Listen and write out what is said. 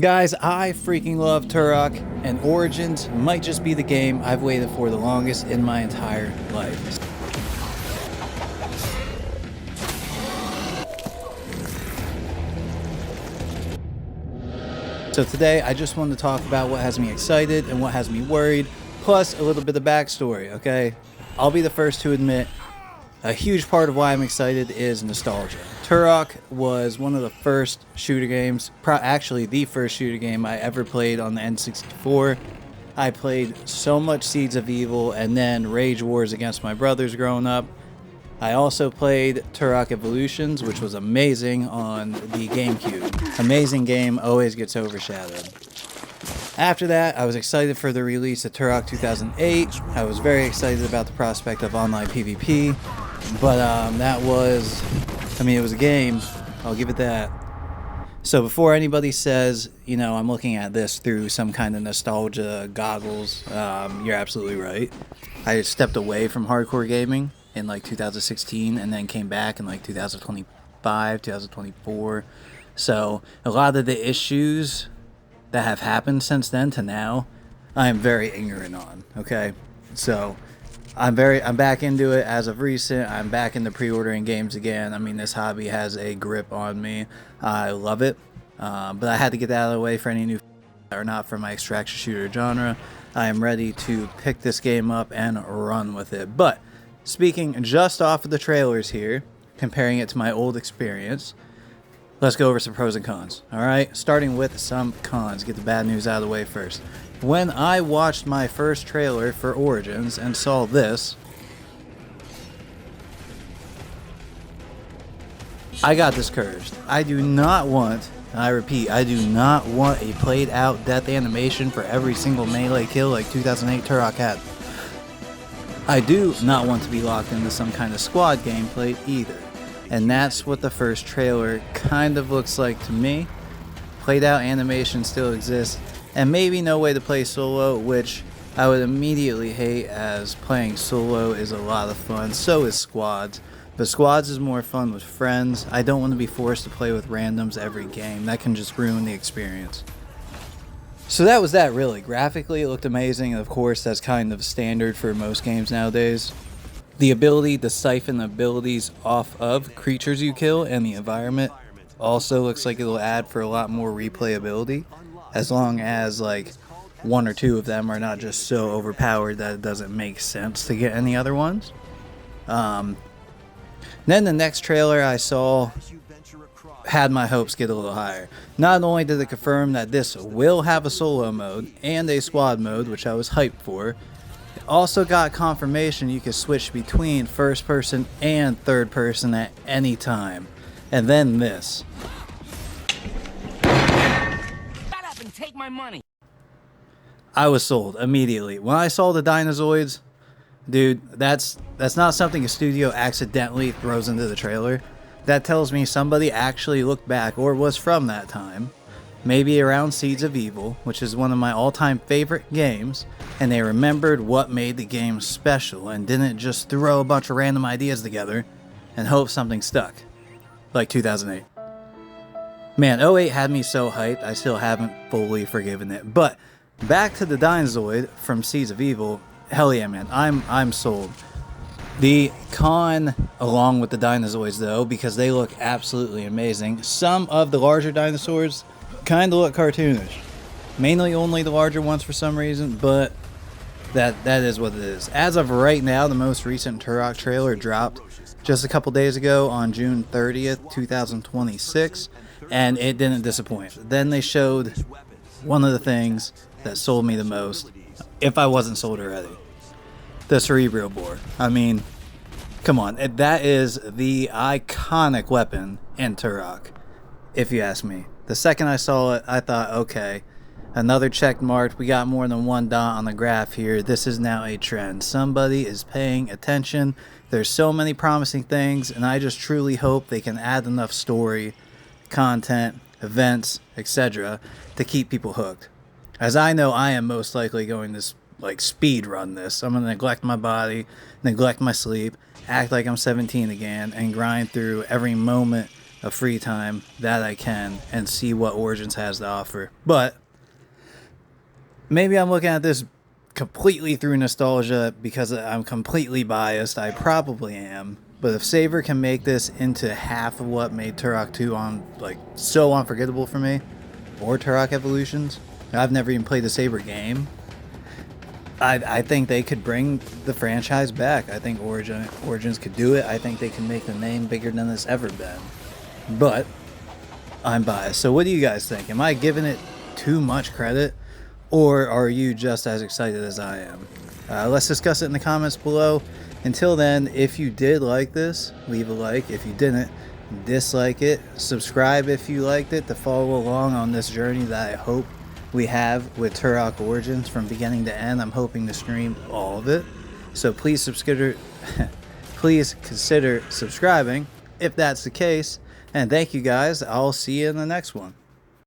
Guys, I freaking love Turok, and Origins might just be the game I've waited for the longest in my entire life. So today, I just wanted to talk about what has me excited and what has me worried, plus a little bit of backstory, okay? I'll be the first to admit, a huge part of why I'm excited is nostalgia. Turok was one of the first shooter games, actually the first shooter game I ever played on the N64. I played so much Seeds of Evil and then Rage Wars against my brothers growing up. I also played Turok Evolutions, which was amazing on the GameCube. Amazing game, always gets overshadowed. After that, I was excited for the release of Turok 2008. I was very excited about the prospect of online PvP. But that was, it was a game. I'll give it that. So before anybody says, I'm looking at this through some kind of nostalgia goggles, you're absolutely right. I stepped away from hardcore gaming in like 2016 and then came back in like 2025, 2024. So a lot of the issues that have happened since then to now, I am very ignorant on, okay? So I'm back into it as of recent. I'm back into pre-ordering games again. This hobby has a grip on me. I love it. But I had to get that out of the way for any new or not for my extraction shooter genre. I am ready to pick this game up and run with it. But speaking just off of the trailers here, comparing it to my old experience, let's go over some pros and cons. Alright, starting with some cons. Get the bad news out of the way first. When I watched my first trailer for Origins and saw this, I got discouraged. I do not want, and I repeat, I do not want a played out death animation for every single melee kill like 2008 Turok had. I do not want to be locked into some kind of squad gameplay either. And that's what the first trailer kind of looks like to me. Played out animation still exists. And maybe no way to play solo, which I would immediately hate, as playing solo is a lot of fun. So is squads. But squads is more fun with friends. I don't want to be forced to play with randoms every game. That can just ruin the experience. So that was that, really. Graphically, it looked amazing. And of course, that's kind of standard for most games nowadays. The ability to siphon abilities off of creatures you kill and the environment also looks like it'll add for a lot more replayability. As long as like one or two of them are not just so overpowered that it doesn't make sense to get any other ones. Then the next trailer I saw had my hopes get a little higher. Not only did it confirm that this will have a solo mode and a squad mode, which I was hyped for, it also got confirmation you could switch between first person and third person at any time. And then this. Take my money. I was sold immediately. When I saw the Dinozoids, dude, that's not something a studio accidentally throws into the trailer. That tells me somebody actually looked back or was from that time, maybe around Seeds of Evil, which is one of my all-time favorite games, and they remembered what made the game special and didn't just throw a bunch of random ideas together and hope something stuck, like 2008. Man, 08 had me so hyped, I still haven't fully forgiven it. But back to the Dinozoid from Seeds of Evil, hell yeah, man, I'm sold. The con, along with the Dinozoids though, because they look absolutely amazing, some of the larger dinosaurs kind of look cartoonish. Mainly only the larger ones for some reason, but that is what it is. As of right now, the most recent Turok trailer dropped just a couple days ago on June 30th, 2026. And it didn't disappoint. Then they showed one of the things that sold me the most, if I wasn't sold already. The Cerebro Bore. Come on. That is the iconic weapon in Turok, if you ask me. The second I saw it, I thought, okay, another check marked. We got more than one dot on the graph here. This is now a trend. Somebody is paying attention. There's so many promising things, and I just truly hope they can add enough story, content, events, etc. to keep people hooked. As I know, I am most likely going to speed run this. I'm going to neglect my body, neglect my sleep, act like I'm 17 again, and grind through every moment of free time that I can and see what Origins has to offer. But maybe I'm looking at this completely through nostalgia because I'm completely biased. I probably am. But if Saber can make this into half of what made Turok 2 so unforgettable for me, or Turok Evolutions, I've never even played the Saber game. I think they could bring the franchise back. I think Origins could do it. I think they can make the name bigger than it's ever been. But I'm biased. So what do you guys think? Am I giving it too much credit? Or are you just as excited as I am? Let's discuss it in the comments below. Until then, if you did like this, leave a like. If you didn't, dislike it. Subscribe if you liked it to follow along on this journey that I hope we have with Turok Origins from beginning to end. I'm hoping to stream all of it. So please consider subscribing if that's the case. And thank you guys. I'll see you in the next one.